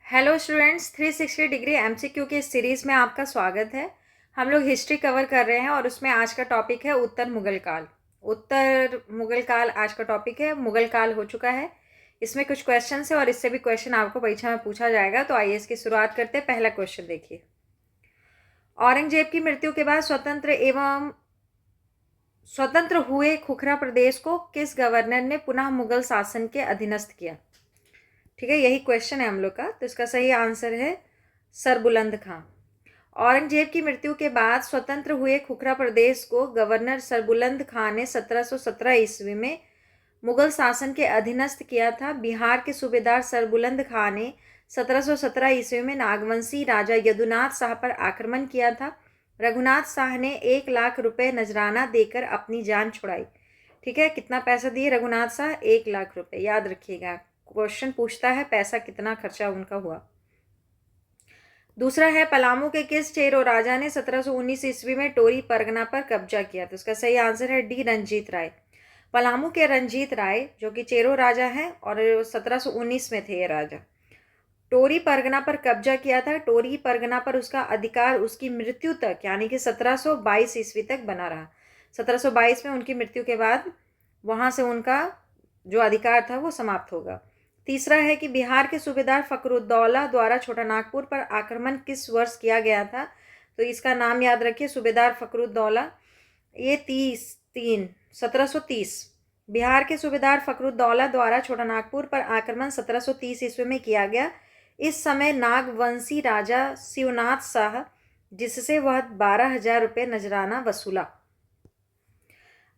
Hello students, 360 degree MCQ की इस series में आपका स्वागत है। हम लोग हिस्ट्री कवर कर रहे हैं और उसमें आज का टॉपिक है उत्तर मुगल काल। उत्तर मुगल काल आज का टॉपिक है। मुगल काल हो चुका है। इसमें कुछ क्वेश्चन है और इससे भी क्वेश्चन आपको परीक्षा में पूछा जाएगा। तो आइए इसकी शुरुआत करते हैं। पहला क्वेश्चन देखिए, औरंगजेब की मृत्यु के बाद स्वतंत्र हुए खुखरा प्रदेश को किस गवर्नर ने पुनः मुगल शासन के अधीनस्थ किया? ठीक है, यही क्वेश्चन है हम लोग का। तो इसका सही आंसर है सरबुलंद खां। औरंगजेब की मृत्यु के बाद स्वतंत्र हुए खुखरा प्रदेश को गवर्नर सरबुलंद खां ने 1717 ईस्वी में मुगल शासन के अधीनस्थ किया था। बिहार के सूबेदार सरबुलंद खां ने 1717 ईस्वी में नागवंशी राजा यदुनाथ शाह पर आक्रमण किया था। रघुनाथ शाह ने 1 लाख रुपए नजराना देकर अपनी जान छुड़ाई। ठीक है, कितना पैसा दिए रघुनाथ शाह? 1 लाख रुपए। याद रखिएगा, क्वेश्चन पूछता है पैसा कितना खर्चा उनका हुआ। दूसरा है, पलामू के किस चेरो राजा ने 1719 ईस्वी में टोरी परगना पर कब्जा किया? तो इसका सही आंसर है डी, रंजीत राय। पलामू के रंजीत राय जो कि चेरो राजा हैं और 1719 में थे ये राजा, टोरी परगना पर कब्जा किया था। टोरी परगना पर उसका अधिकार उसकी मृत्यु तक यानी कि 1722 ईस्वी तक बना रहा। 1722 में उनकी मृत्यु के बाद वहां से उनका जो अधिकार था वो समाप्त होगा। तीसरा है कि बिहार के सूबेदार फखरुद्दौला द्वारा छोटा नागपुर पर आक्रमण किस वर्ष किया गया था? तो इसका नाम याद रखिए, सूबेदार फखरुद्दौला। ये 1730 बिहार के सूबेदार फखरुद्दौला द्वारा छोटा नागपुर पर आक्रमण 1730 ईस्वी में किया गया। इस समय नागवंशी राजा शिवनाथ शाह, जिससे वह 12,000 रुपये नजराना वसूला।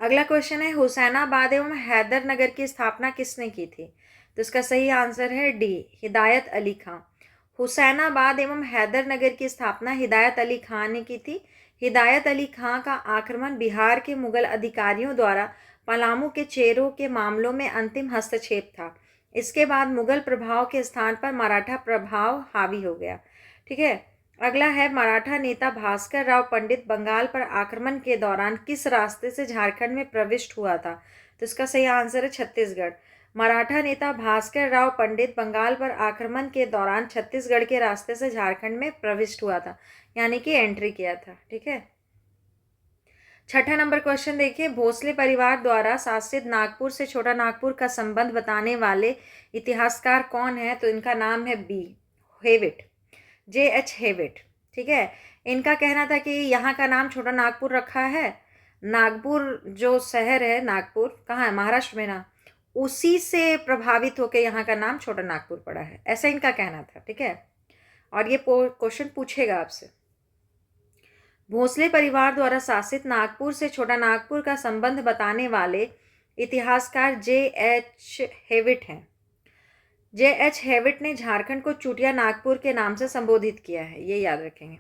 अगला क्वेश्चन है, हुसैनाबाद एवं हैदरनगर की स्थापना किसने की थी? तो इसका सही आंसर है डी, हिदायत अली खां। हुसैनाबाद एवं हैदरनगर की स्थापना हिदायत अली खां ने की थी। हिदायत अली खां का आक्रमण बिहार के मुगल अधिकारियों द्वारा पलामू के चेरों के मामलों में अंतिम हस्तक्षेप था। इसके बाद मुगल प्रभाव के स्थान पर मराठा प्रभाव हावी हो गया। ठीक है, अगला है, मराठा नेता भास्कर राव पंडित बंगाल पर आक्रमण के दौरान किस रास्ते से झारखंड में प्रविष्ट हुआ था? तो इसका सही आंसर है छत्तीसगढ़। मराठा नेता भास्कर राव पंडित बंगाल पर आक्रमण के दौरान छत्तीसगढ़ के रास्ते से झारखंड में प्रविष्ट हुआ था, यानी कि एंट्री किया था। ठीक है, छठा नंबर क्वेश्चन देखिए, भोसले परिवार द्वारा शासित नागपुर से छोटा नागपुर का संबंध बताने वाले इतिहासकार कौन है? तो इनका नाम है बी, हेविट, JH हेविट। ठीक है, इनका कहना था कि यहाँ का नाम छोटा नागपुर रखा है। नागपुर जो शहर है, नागपुर कहाँ है? महाराष्ट्र में ना, उसी से प्रभावित होकर यहाँ का नाम छोटा नागपुर पड़ा है, ऐसा इनका कहना था। ठीक है, और ये क्वेश्चन पूछेगा आपसे। भोसले परिवार द्वारा शासित नागपुर से छोटा नागपुर का संबंध बताने वाले इतिहासकार JH हेविट हैं। JH हेविट ने झारखंड को चूटिया नागपुर के नाम से संबोधित किया है, ये याद रखेंगे।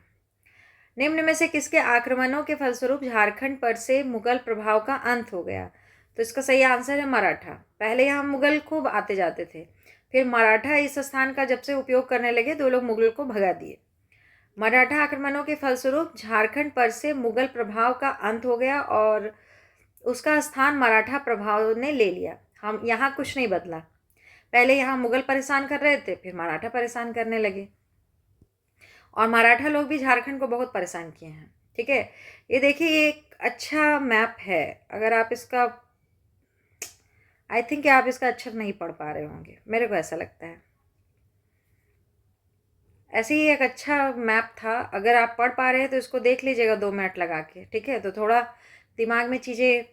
निम्न में से किसके आक्रमणों के फलस्वरूप झारखंड पर से मुगल प्रभाव का अंत हो गया? तो इसका सही आंसर है मराठा। पहले यहाँ मुगल खूब आते जाते थे, फिर मराठा इस स्थान का जब से उपयोग करने लगे तो लोग मुगल को भगा दिए। मराठा आक्रमणों के फलस्वरूप झारखंड पर से मुगल प्रभाव का अंत हो गया और उसका स्थान मराठा प्रभाव ने ले लिया। हम यहाँ कुछ नहीं बदला, पहले यहाँ मुगल परेशान कर रहे थे, फिर मराठा परेशान करने लगे और मराठा लोग भी झारखंड को बहुत परेशान किए हैं। ठीक है, ये देखिए, ये एक अच्छा मैप है। अगर आप इसका, आई थिंक आप इसका अक्षर नहीं पढ़ पा रहे होंगे, मेरे को ऐसा लगता है। ऐसे ही एक अच्छा मैप था, अगर आप पढ़ पा रहे हैं तो इसको देख लीजिएगा 2 मिनट लगा के। ठीक है, तो थोड़ा दिमाग में चीज़ें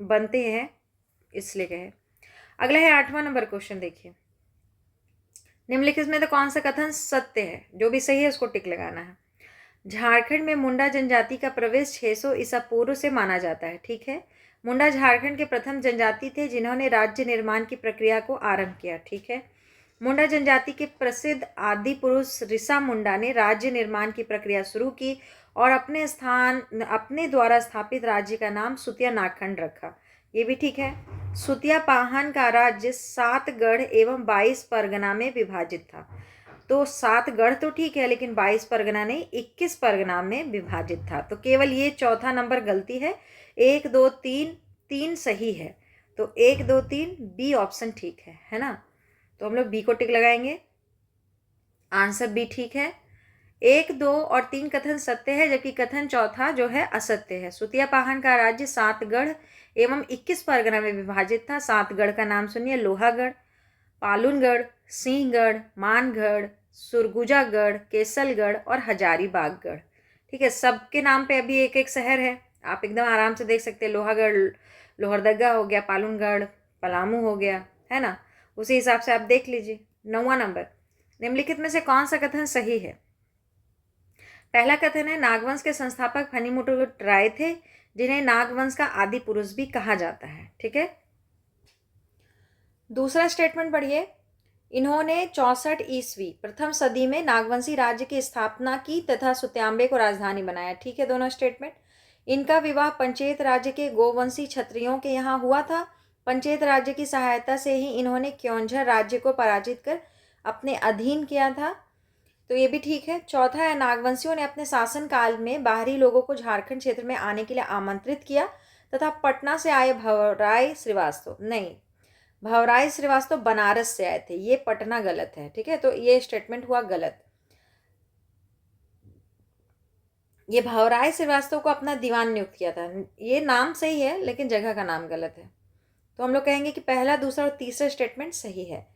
बनते हैं, इसलिए कहे। अगला है 8वां नंबर क्वेश्चन देखिए, निम्नलिखित में तो कौन सा कथन सत्य है? जो भी सही है उसको टिक लगाना है। झारखंड में मुंडा जनजाति का प्रवेश 600 ईसा पूर्व से माना जाता है। ठीक है, मुंडा झारखंड के प्रथम जनजाति थे जिन्होंने राज्य निर्माण की प्रक्रिया को आरंभ किया। ठीक है, मुंडा जनजाति के प्रसिद्ध आदि पुरुष ऋषा मुंडा ने राज्य निर्माण की प्रक्रिया शुरू की और अपने द्वारा स्थापित राज्य का नाम सुतिया नागखंड रखा। ये भी ठीक है। सुतिया पाहन का राज्य 7 गढ़ एवं 22 परगना में विभाजित था। तो 7 गढ़ तो ठीक है, लेकिन 22 परगना नहीं, 21 परगना में विभाजित था। तो केवल ये चौथा नंबर गलती है। 1 2 3 3 सही है, तो 1 2 3 बी ऑप्शन ठीक है ना? तो हम लोग बी को टिक लगाएंगे। आंसर बी ठीक है। 1, 2 और 3 कथन सत्य है, जबकि कथन चौथा जो है असत्य है। सुतियापाहन का राज्य 7 गढ़ एवं 21 परगना में विभाजित था। 7 गढ़ का नाम सुनिए। लोहागढ़, पालूनगढ़, सिंहगढ़, मानगढ़, सुरगुजागढ़, केसलगढ़ और हजारीबागगढ़। ठीक है, सबके नाम पे अभी एक एक शहर है, आप एकदम आराम से देख सकते हैं। लोहागढ़ लोहरदगा हो गया, पालूनगढ़ पलामू हो गया, है ना। उसी हिसाब से आप देख लीजिए। 9वां नंबर, निम्नलिखित में से कौन सा कथन सही है? पहला कथन है नागवंश के संस्थापक फणिमुकुट राय थे, जिन्हें नागवंश का आदि पुरुष भी कहा जाता है। ठीक है। दूसरा स्टेटमेंट पढ़िए। इन्होंने 64 ईस्वी प्रथम सदी में नागवंशी राज्य की स्थापना की तथा सुत्यांबे को राजधानी बनाया। ठीक है, दोनों स्टेटमेंट। इनका विवाह पंचेत राज्य के गोवंशी क्षत्रियों के यहाँ हुआ था। पंचेत राज्य की सहायता से ही इन्होंने क्योंझर राज्य को पराजित कर अपने अधीन किया था, तो ये भी ठीक है। चौथा है नागवंशियों ने अपने शासन काल में बाहरी लोगों को झारखंड क्षेत्र में आने के लिए आमंत्रित किया तथा पटना से आए भवराय श्रीवास्तव, नहीं, भवराय श्रीवास्तव बनारस से आए थे, ये पटना गलत है। ठीक है, तो ये स्टेटमेंट हुआ गलत। ये भवराय श्रीवास्तव को अपना दीवान नियुक्त किया था, ये नाम सही है लेकिन जगह का नाम गलत है। तो हम लोग कहेंगे कि पहला, दूसरा और तीसरा स्टेटमेंट सही है।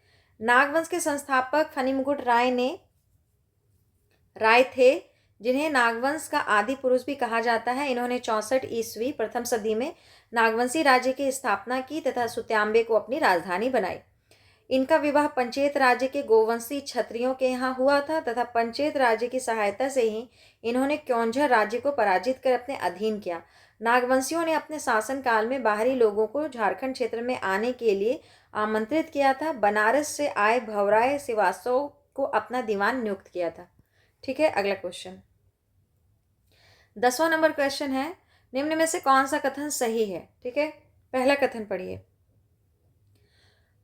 नागवंश के संस्थापक फणिमुकुट राय थे, जिन्हें नागवंश का आदि पुरुष भी कहा जाता है। इन्होंने 64 ईस्वी प्रथम सदी में नागवंशी राज्य की स्थापना की तथा सुत्यांबे को अपनी राजधानी बनाई। इनका विवाह पंचेत राज्य के गोवंशी क्षत्रियों के यहाँ हुआ था तथा पंचेत राज्य की सहायता से ही इन्होंने क्योंझर राज्य को पराजित कर अपने अधीन किया। नागवंशियों ने अपने शासन काल में बाहरी लोगों को झारखंड क्षेत्र में आने के लिए आमंत्रित किया था। बनारस से आए भवराय श्रीवास्तव को अपना दीवान नियुक्त किया था। ठीक है, अगला क्वेश्चन 10वां नंबर क्वेश्चन है, निम्न में से कौन सा कथन सही है? ठीक है, पहला कथन पढ़िए।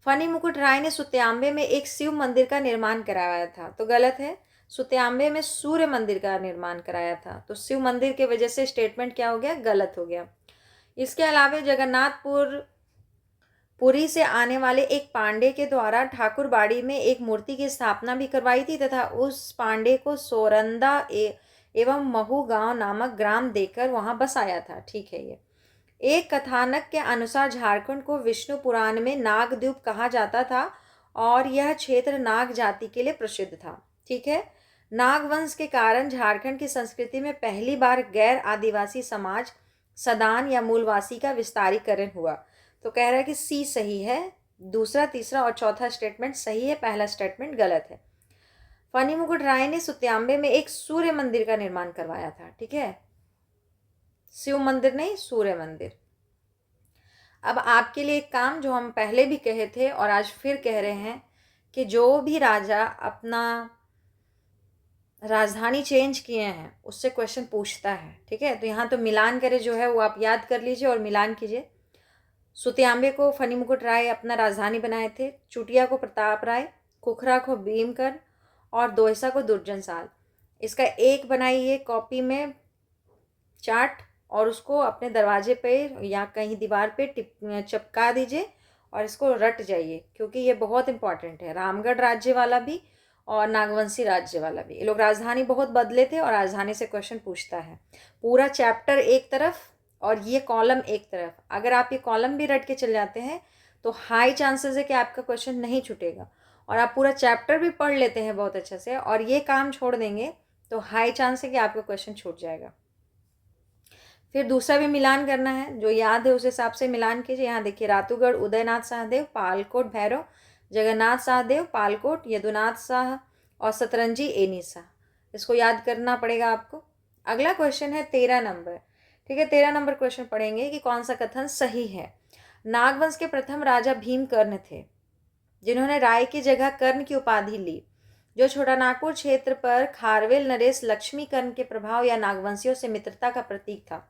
फणिमुकुट राय ने सुत्यांबे में एक शिव मंदिर का निर्माण कराया था, तो गलत है। सुत्यांबे में सूर्य मंदिर का निर्माण कराया था, तो शिव मंदिर की वजह से स्टेटमेंट क्या हो गया? गलत हो गया। इसके अलावा जगन्नाथपुर पुरी से आने वाले एक पांडे के द्वारा ठाकुरबाड़ी में एक मूर्ति की स्थापना भी करवाई थी तथा उस पांडे को सोरंदा एवं महू गांव नामक ग्राम देकर वहां बसाया था। ठीक है। ये एक कथानक के अनुसार झारखंड को विष्णु पुराण में नागद्वीप कहा जाता था और यह क्षेत्र नाग जाति के लिए प्रसिद्ध था। ठीक है। नागवंश के कारण झारखंड की संस्कृति में पहली बार गैर आदिवासी समाज सदान या मूलवासी का विस्तारीकरण हुआ। तो कह रहा है कि सी सही है, दूसरा, तीसरा और चौथा स्टेटमेंट सही है, पहला स्टेटमेंट गलत है। फणिमुकुट राय ने सुत्यांबे में एक सूर्य मंदिर का निर्माण करवाया था। ठीक है, शिव मंदिर नहीं, सूर्य मंदिर। अब आपके लिए एक काम जो हम पहले भी कहे थे और आज फिर कह रहे हैं कि जो भी राजा अपना राजधानी चेंज किए हैं उससे क्वेश्चन पूछता है। ठीक है, तो यहाँ तो मिलान करे जो है वो आप याद कर लीजिए और मिलान कीजिए। सुत्यांबे को फणिमुकुट राय अपना राजधानी बनाए थे, चुटिया को प्रताप राय, खुखरा को भीमकर और दोयसा को दुर्जन साल। इसका एक बनाइए कॉपी में चार्ट और उसको अपने दरवाजे पे या कहीं दीवार पे चिपका दीजिए और इसको रट जाइए, क्योंकि ये बहुत इंपॉर्टेंट है। रामगढ़ राज्य वाला भी और नागवंशी राज्य वाला भी, ये लोग राजधानी बहुत बदले थे और राजधानी से क्वेश्चन पूछता है। पूरा चैप्टर एक तरफ और ये कॉलम एक तरफ। अगर आप ये कॉलम भी रट के चल जाते हैं तो हाई चांसेस है कि आपका क्वेश्चन नहीं छूटेगा, और आप पूरा चैप्टर भी पढ़ लेते हैं बहुत अच्छे से और ये काम छोड़ देंगे तो हाई चांस है कि आपका क्वेश्चन छूट जाएगा। फिर दूसरा भी मिलान करना है, जो याद है उस हिसाब से मिलान कीजिए। यहाँ देखिए, रातूगढ़ उदयनाथ सहदेव, पालकोट भैरव, जगन्नाथ सहदेव, पालकोट यदुनाथ शाह और सतरंजी एनी शाह। इसको याद करना पड़ेगा आपको। अगला क्वेश्चन है 13 नंबर। ठीक है, 13 नंबर क्वेश्चन पढ़ेंगे कि कौन सा कथन सही है। नागवंश के प्रथम राजा भीमकर्ण थे, जिन्होंने राय की जगह कर्ण की उपाधि ली, जो छोटानागपुर क्षेत्र पर खारवेल नरेश लक्ष्मीकर्ण के प्रभाव या नागवंशियों से मित्रता का प्रतीक था।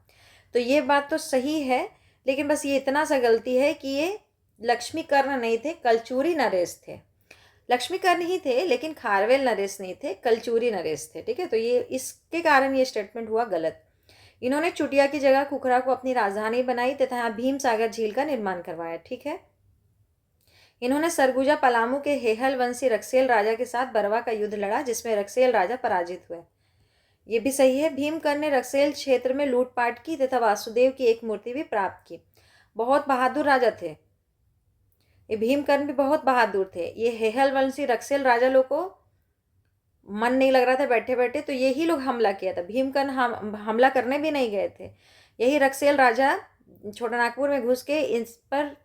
तो ये बात तो सही है, लेकिन बस ये इतना सा गलती है कि ये लक्ष्मीकर्ण नहीं थे, कलचूरी नरेश थे। लक्ष्मीकर्ण ही थे लेकिन खारवेल नरेश नहीं थे, कलचूरी नरेश थे। ठीक है, तो ये इसके कारण ये स्टेटमेंट हुआ गलत। इन्होंने चुटिया की जगह खुखरा को अपनी राजधानी बनाई तथा यहाँ भीम सागर झील का निर्माण करवाया। ठीक है, इन्होंने सरगुजा पलामू के हेहल वंशी रक्सेल राजा के साथ बरवा का युद्ध लड़ा, जिसमें रक्सेल राजा पराजित हुए। ये भी सही है। भीमकर्ण ने रक्सेल क्षेत्र में लूटपाट की तथा वासुदेव की एक मूर्ति भी प्राप्त की। बहुत बहादुर राजा थे ये। भीमकर्ण भी बहुत बहादुर थे। ये हेहल वंशी रक्सेल राजा लोग को मन नहीं लग रहा था बैठे बैठे, तो यही लोग हमला किया था। भीमकर्ण हमला करने भी नहीं गए थे। यही रक्सेल राजा छोटानागपुर में घुस के इस पर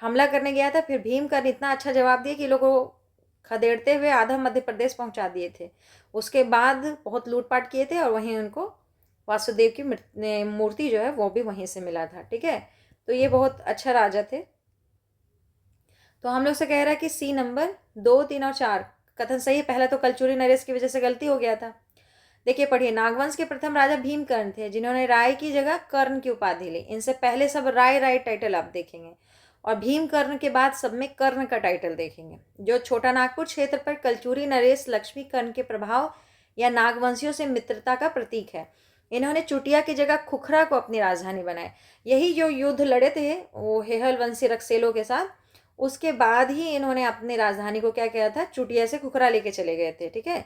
हमला करने गया था। फिर भीमकर्ण इतना अच्छा जवाब दिया कि लोगों को खदेड़ते हुए आधा मध्य प्रदेश पहुंचा दिए थे। उसके बाद बहुत लूटपाट किए थे और वहीं उनको वासुदेव की मूर्ति जो है वो भी वहीं से मिला था। ठीक है, तो ये बहुत अच्छा राजा थे। तो हम लोग से कह रहा है कि सी नंबर 2, 3 और 4 कथन सही है। पहला तो कलचुरी नरेश की वजह से गलती हो गया था। देखिए पढ़िए, नागवंश के प्रथम राजा भीमकर्ण थे, जिन्होंने राय की जगह कर्ण की उपाधि ली। इनसे पहले सब राय टाइटल आप देखेंगे, और भीमकर्ण के बाद सब में कर्ण का टाइटल देखेंगे। जो छोटा नागपुर क्षेत्र पर कलचुरी नरेश लक्ष्मी कर्ण के प्रभाव या नागवंशियों से मित्रता का प्रतीक है। इन्होंने चुटिया की जगह खुखरा को अपनी राजधानी बनाए। यही जो युद्ध लड़े थे वो हेहल वंशी रक्सेलों के साथ, उसके बाद ही इन्होंने अपनी राजधानी को क्या किया था, चुटिया से खुखरा लेके चले गए थे। ठीक है,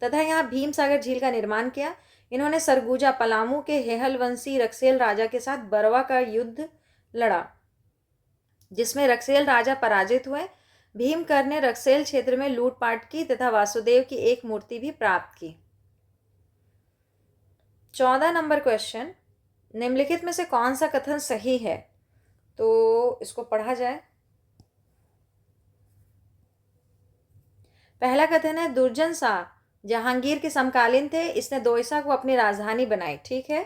तथा यहाँ भीम सागर झील का निर्माण किया। इन्होंने सरगुजा पलामू के हेहल वंशी रक्सेल राजा के साथ बरवा का युद्ध लड़ा, जिसमें रक्सेल राजा पराजित हुए। भीमकर्ण ने रक्सेल क्षेत्र में लूटपाट की तथा वासुदेव की एक मूर्ति भी प्राप्त की। 14 नंबर क्वेश्चन, निम्नलिखित में से कौन सा कथन सही है? तो इसको पढ़ा जाए। पहला कथन है, दुर्जन शाह जहांगीर के समकालीन थे। इसने दोयसा को अपनी राजधानी बनाई। ठीक है,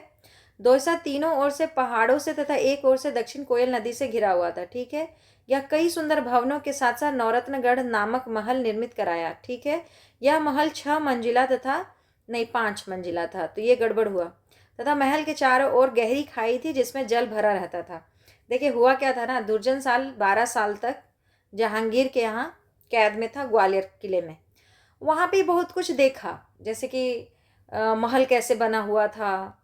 दोयसा तीनों ओर से पहाड़ों से तथा एक ओर से दक्षिण कोयल नदी से घिरा हुआ था। ठीक है, यह कई सुंदर भवनों के साथ साथ नवरत्नगढ़ नामक महल निर्मित कराया। ठीक है, यह महल 6 मंजिला तथा नहीं 5 मंजिला था, तो ये गड़बड़ हुआ। तथा महल के चारों ओर गहरी खाई थी जिसमें जल भरा रहता था। देखिए हुआ क्या था ना, दुर्जन साल 12 साल तक जहांगीर के यहाँ कैद में था, ग्वालियर किले में। वहाँ पे बहुत कुछ देखा, जैसे कि महल कैसे बना हुआ था,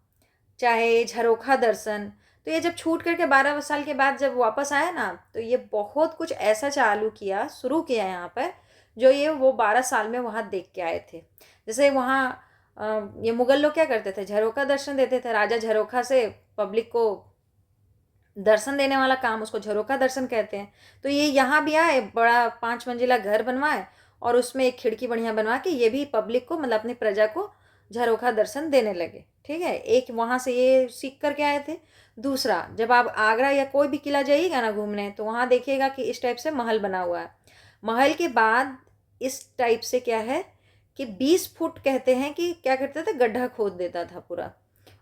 चाहे झरोखा दर्शन। तो ये जब छूट करके 12 साल के बाद जब वापस आया ना, तो ये बहुत कुछ ऐसा शुरू किया यहाँ पर, जो ये वो 12 साल में वहाँ देख के आए थे। जैसे वहाँ ये मुगल लोग क्या करते थे, झरोखा दर्शन देते थे। राजा झरोखा से पब्लिक को दर्शन देने वाला काम, उसको झरोखा दर्शन कहते हैं। तो ये यहाँ भी आए, बड़ा 5 मंजिला घर बनवाए और उसमें एक खिड़की बढ़िया बनवा के ये भी पब्लिक को, मतलब अपनी प्रजा को झरोखा दर्शन देने लगे। ठीक है, एक वहाँ से ये सीख करके आए थे। दूसरा, जब आप आगरा या कोई भी किला जाइएगा ना घूमने, तो वहाँ देखिएगा कि इस टाइप से महल बना हुआ है। महल के बाद इस टाइप से क्या है कि 20 फुट कहते हैं कि क्या करते थे, गड्ढा खोद देता था पूरा,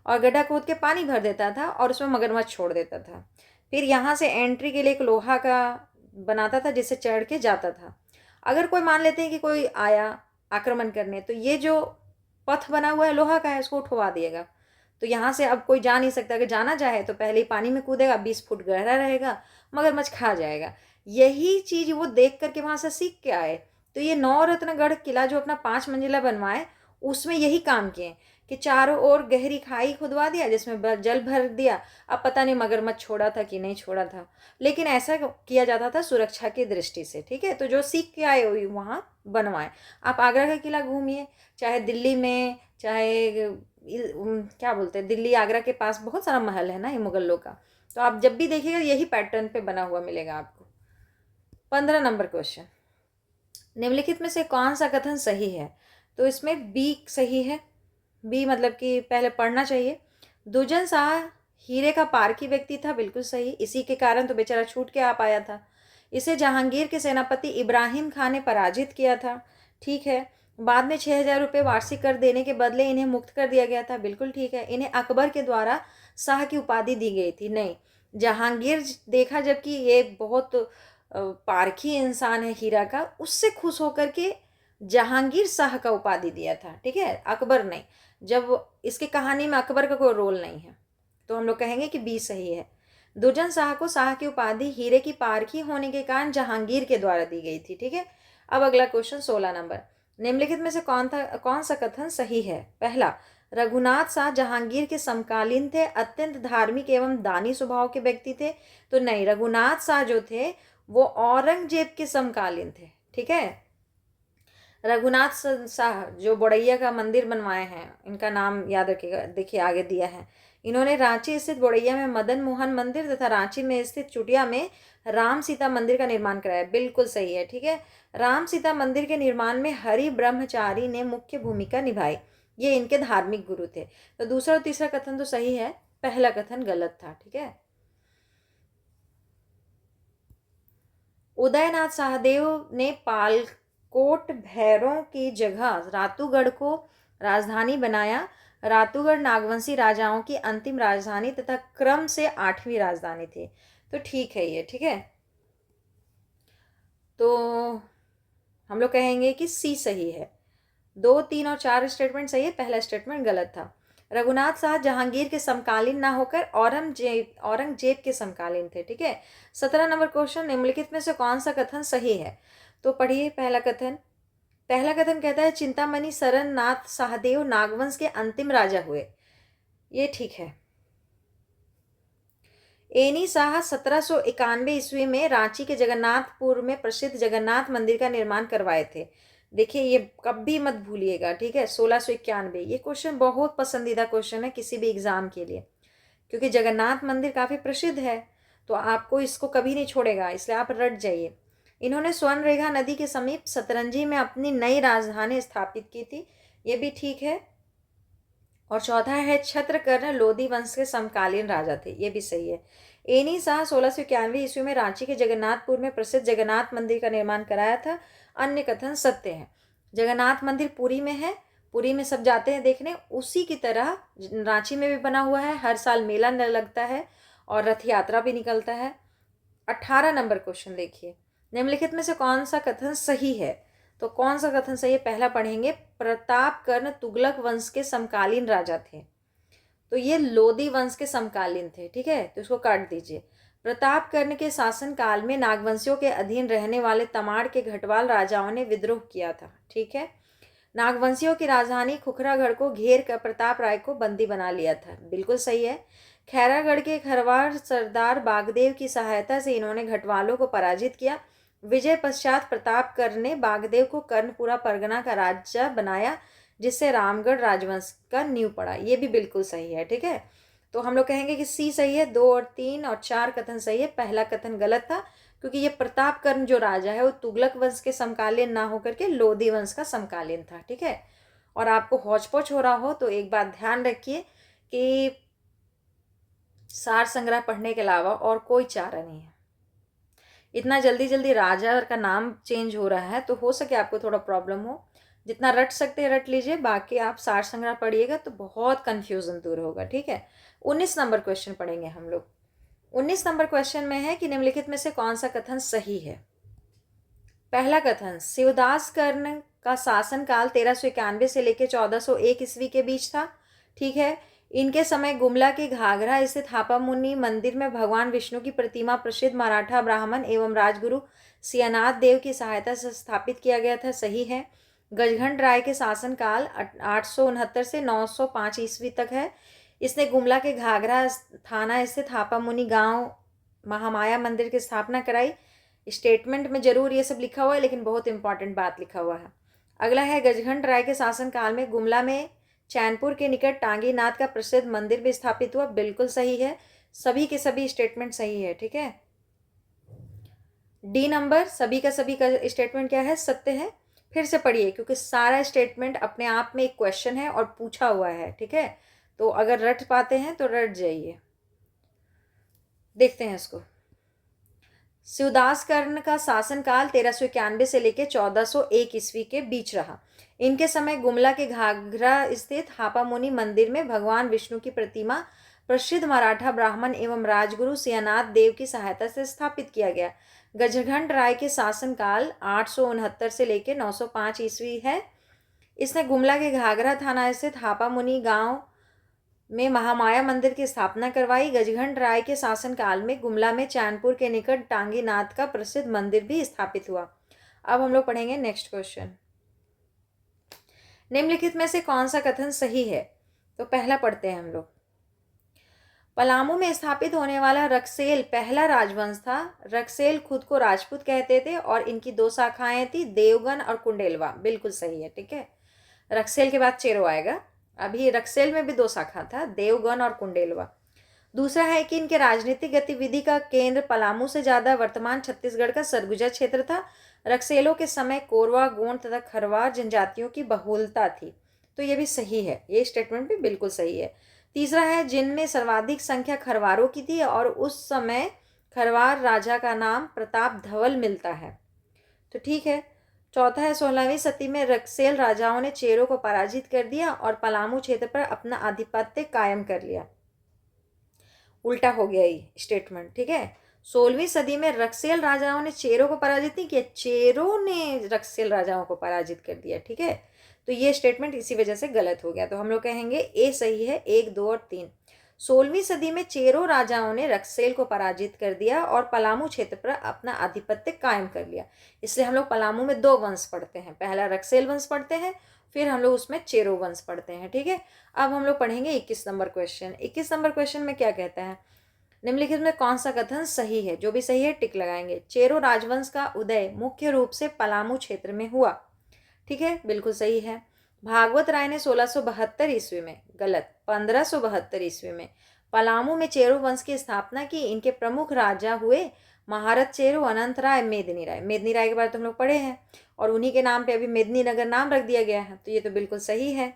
और गड्ढा खोद के पानी भर देता था और उसमें मगरमच्छ छोड़ देता था। फिर यहाँ से एंट्री के लिए एक लोहा का बनाता था जिससे चढ़ के जाता था। अगर कोई मान लेते हैं कि कोई आया आक्रमण करने, तो ये जो पथ बना हुआ है लोहा का है, इसको उठवा दिएगा। तो यहाँ से अब कोई जा नहीं सकता। अगर जाना चाहे तो पहले ही पानी में कूदेगा, 20 फुट गहरा रहेगा, मगरमच्छ खा जाएगा। यही चीज वो देख करके वहां से सीख के आए। तो ये नवरत्नगढ़ किला जो अपना 5 मंजिला बनवाए, उसमें यही काम किए कि चारों ओर गहरी खाई खुदवा दिया जिसमें जल भर दिया। अब पता नहीं मगरमच्छ छोड़ा था कि नहीं छोड़ा था, लेकिन ऐसा किया जाता था सुरक्षा की दृष्टि से। ठीक है, तो जो सीख के आए हुई वहाँ बनवाए। आप आगरा का किला घूमिए, चाहे दिल्ली में, चाहे क्या बोलते हैं, दिल्ली आगरा के पास बहुत सारा महल है ना ये मुगलों का, तो आप जब भी देखिएगा यही पैटर्न पे बना हुआ मिलेगा आपको। 15 नंबर क्वेश्चन, निम्नलिखित में से कौन सा कथन सही है? तो इसमें बी सही है। बी मतलब कि पहले पढ़ना चाहिए। दुर्जन शाह हीरे का पारखी व्यक्ति था, बिल्कुल सही। इसी के कारण तो बेचारा छूट के आ पाया था। इसे जहांगीर के सेनापति इब्राहिम खान ने पराजित किया था। ठीक है, बाद में 6,000 रुपये वार्षिक कर देने के बदले इन्हें मुक्त कर दिया गया था, बिल्कुल ठीक है। इन्हें अकबर के द्वारा शाह की उपाधि दी गई थी, नहीं। जहांगीर देखा जबकि ये बहुत पारखी इंसान है हीरा का, उससे खुश होकर के जहांगीर शाह का उपाधि दिया था। ठीक है, अकबर नहीं। जब इसकी कहानी में अकबर का कोई रोल नहीं है, तो हम लोग कहेंगे कि बी सही है। दुर्जन शाह को शाह की उपाधि हीरे की पारखी होने के कारण जहांगीर के द्वारा दी गई थी। ठीक है, अब अगला क्वेश्चन 16 नंबर, निम्नलिखित में से कौन सा कथन सही है? पहला, रघुनाथ शाह जहांगीर के समकालीन थे, अत्यंत धार्मिक एवं दानी स्वभाव के व्यक्ति थे। तो नहीं, रघुनाथ शाह जो थे वो औरंगजेब के समकालीन थे। ठीक है। रघुनाथ शाह जो बोड़ैया का मंदिर बनवाए हैं, इनका नाम याद रखिएगा, देखिए आगे दिया है। इन्होंने रांची स्थित बोड़ैया में मदन मोहन मंदिर तथा रांची में स्थित चुटिया में राम सीता मंदिर का निर्माण कराया। बिल्कुल सही है। ठीक है। राम सीता मंदिर के निर्माण में हरि ब्रह्मचारी ने मुख्य भूमिका निभाई। ये इनके धार्मिक गुरु थे। तो दूसरा और तीसरा कथन तो सही है, पहला कथन गलत था। ठीक है। उदयनाथ सहदेव ने पालकोट भैरों की जगह रातूगढ़ को राजधानी बनाया। रातूगढ़ नागवंशी राजाओं की अंतिम राजधानी तथा क्रम से 8वीं राजधानी थी। तो ठीक है ये। ठीक है। तो हम लोग कहेंगे कि सी सही है। 2, 3 और 4 स्टेटमेंट सही है, पहला स्टेटमेंट गलत था। रघुनाथ शाह जहांगीर के समकालीन ना होकर औरंगजेब के समकालीन थे। ठीक है। 17 नंबर क्वेश्चन, निम्नलिखित में से कौन सा कथन सही है? तो पढ़िए पहला कथन। पहला कथन कहता है चिंतामणि सरन नाथ सहदेव नागवंश के अंतिम राजा हुए। ये ठीक है। एनी शाह 1791 ईस्वी में रांची के जगन्नाथपुर में प्रसिद्ध जगन्नाथ मंदिर का निर्माण करवाए थे। देखिए ये कभी मत भूलिएगा। ठीक है। 1691। ये क्वेश्चन बहुत पसंदीदा क्वेश्चन है किसी भी एग्जाम के लिए, क्योंकि जगन्नाथ मंदिर काफ़ी प्रसिद्ध है, तो आपको इसको कभी नहीं छोड़ेगा, इसलिए आप रट जाइए। इन्होंने स्वर्णरेखा नदी के समीप सतरंजी में अपनी नई राजधानी स्थापित की थी। ये भी ठीक है। और चौथा है छत्रकर्ण लोधी वंश के समकालीन राजा थे। ये भी सही है। एनी शाह 1691 ईस्वी में रांची के जगन्नाथपुर में प्रसिद्ध जगन्नाथ मंदिर का निर्माण कराया था। अन्य कथन सत्य है। जगन्नाथ मंदिर पुरी में है, पुरी में सब जाते हैं देखने, उसी की तरह रांची में भी बना हुआ है। हर साल मेला लगता है और रथ यात्रा भी निकलता है। 18 नंबर क्वेश्चन देखिए, निम्नलिखित में से कौन सा कथन सही है? तो कौन सा कथन सही है पहला पढ़ेंगे। प्रतापकर्ण तुगलक वंश के समकालीन राजा थे। तो ये लोधी वंश के समकालीन थे। ठीक है। तो इसको काट दीजिए। प्रतापकर्ण के शासन काल में नागवंशियों के अधीन रहने वाले तमाड़ के घटवाल राजाओं ने विद्रोह किया था। ठीक है। नागवंशियों की राजधानी खुखरागढ़ को घेर कर प्रताप राय को बंदी बना लिया था। बिल्कुल सही है। खैरागढ़ के खरवार सरदार बागदेव की सहायता से इन्होंने घटवालों को पराजित किया। विजय पश्चात प्रतापकर्ण ने बागदेव को कर्णपुरा परगना का राजा बनाया, जिससे रामगढ़ राजवंश का नींव पड़ा। ये भी बिल्कुल सही है। ठीक है। तो हम लोग कहेंगे कि सी सही है। 2 और 3 और 4 कथन सही है, पहला कथन गलत था, क्योंकि ये प्रतापकर्ण जो राजा है वो तुगलक वंश के समकालीन ना होकर के लोधी वंश का समकालीन था। ठीक है। और आपको हौच पौच हो रहा हो तो एक बात ध्यान रखिए कि सार संग्रह पढ़ने के अलावा और कोई चारा नहीं है। इतना जल्दी जल्दी राजा का नाम चेंज हो रहा है, तो हो सके आपको थोड़ा प्रॉब्लम हो। जितना रट सकते हैं रट लीजिए, बाकी आप सार संग्रह पढ़िएगा तो बहुत कन्फ्यूजन दूर होगा। ठीक है। 19 नंबर क्वेश्चन पढ़ेंगे हम लोग। 19 नंबर क्वेश्चन में है कि निम्नलिखित में से कौन सा कथन सही है? पहला कथन, शिवदास कर्ण का शासनकाल 1391 से लेकर 1401 ईस्वी के बीच था। ठीक है। इनके समय गुमला के घाघरा स्थित हापामुनि मंदिर में भगवान विष्णु की प्रतिमा प्रसिद्ध मराठा ब्राह्मण एवं राजगुरु सियानाथ देव की सहायता से स्थापित किया गया था। सही है। गजघंट राय के शासनकाल 869 से 905 ईस्वी तक है। इसने गुमला के घाघरा थाना स्थित हापामुनि गांव महामाया मंदिर की स्थापना कराई। स्टेटमेंट में जरूर ये सब लिखा हुआ है, लेकिन बहुत इंपॉर्टेंट बात लिखा हुआ है। अगला है गजघंट राय के शासनकाल में गुमला में चैनपुर के निकट टांगीनाथ का प्रसिद्ध मंदिर भी स्थापित हुआ। बिल्कुल सही है। सभी के सभी स्टेटमेंट सही है। ठीक है। डी नंबर, सभी का स्टेटमेंट क्या है? सत्य है। फिर से पढ़िए, क्योंकि सारा स्टेटमेंट अपने आप में एक क्वेश्चन है और पूछा हुआ है। ठीक है। तो अगर रट पाते हैं तो रट जाइए। देखते हैं इसको। शिवदास कर्ण का शासनकाल 1391 से लेकर 1401 ईस्वी के बीच रहा। इनके समय गुमला के घाघरा स्थित हापामुनि मंदिर में भगवान विष्णु की प्रतिमा प्रसिद्ध मराठा ब्राह्मण एवं राजगुरु सियानाथ देव की सहायता से स्थापित किया गया। गजघंट राय के शासनकाल 869 से लेकर 905 ईस्वी है। इसने गुमला के घाघरा थाना स्थित हापामुनि गांव में महामाया मंदिर की स्थापना करवाई। गजघंट राय के शासनकाल में गुमला में चैनपुर के निकट टांगीनाथ का प्रसिद्ध मंदिर भी स्थापित हुआ। अब हम लोग पढ़ेंगे नेक्स्ट क्वेश्चन। निम्नलिखित में से कौन सा कथन सही है? तो पहला पढ़ते हैं हम लोग। पलामू में स्थापित होने वाला रक्सेल पहला राजवंश था। रक्सेल खुद को राजपूत कहते थे और इनकी दो शाखाएं थी, देवगन और कुंडेलवा। बिल्कुल सही है, ठीक है। रक्सेल के बाद चेरो आएगा। अभी रक्सेल में भी दो शाखा था, देवगन और कुंडेलवा। दूसरा है कि इनके राजनीतिक गतिविधि का केंद्र पलामू से ज़्यादा वर्तमान छत्तीसगढ़ का सरगुजा क्षेत्र था। रक्सेलों के समय कोरवा, गोंड तथा खरवार जनजातियों की बहुलता थी। तो ये भी सही है, ये स्टेटमेंट भी बिल्कुल सही है। तीसरा है जिनमें सर्वाधिक संख्या खरवारों की थी और उस समय खरवार राजा का नाम प्रताप धवल मिलता है। तो ठीक है। चौथा है 16वीं सदी में रक्सेल राजाओं ने चेरों को पराजित कर दिया और पलामू क्षेत्र पर अपना आधिपत्य कायम कर लिया। उल्टा हो गया ये स्टेटमेंट, ठीक है। 16वीं सदी में रक्सेल राजाओं ने चेरों को पराजित नहीं किया, चेरों ने रक्सेल राजाओं को पराजित कर दिया, ठीक है। तो ये स्टेटमेंट इसी वजह से गलत हो गया। तो हम लोग कहेंगे ए सही है, 1, 2 और 3। 16वीं सदी में चेरो राजाओं ने रक्सेल को पराजित कर दिया और पलामू क्षेत्र पर अपना आधिपत्य कायम कर लिया। इसलिए हम लोग पलामू में 2 वंश पढ़ते हैं, पहला रक्सेल वंश पढ़ते हैं, फिर हम लोग उसमें चेरो वंश पढ़ते हैं, ठीक है। अब हम लोग पढ़ेंगे 21 नंबर क्वेश्चन। 21 नंबर क्वेश्चन में क्या कहता है, निम्नलिखित में कौन सा कथन सही है? जो भी सही है टिक लगाएंगे। चेरो राजवंश का उदय मुख्य रूप से पलामू क्षेत्र में हुआ, ठीक है, बिल्कुल सही है। भागवत राय ने 1672 ईस्वी में, गलत, 1572 ईस्वी में पलामू में चेरो वंश की स्थापना की। इनके प्रमुख राजा हुए महारत चेरो, अनंत राय, मेदिनी राय। मेदिनी राय के बारे में तो हम लोग पढ़े हैं और उन्हीं के नाम पे अभी मेदिनी नगर नाम रख दिया गया है, तो ये तो बिल्कुल सही है।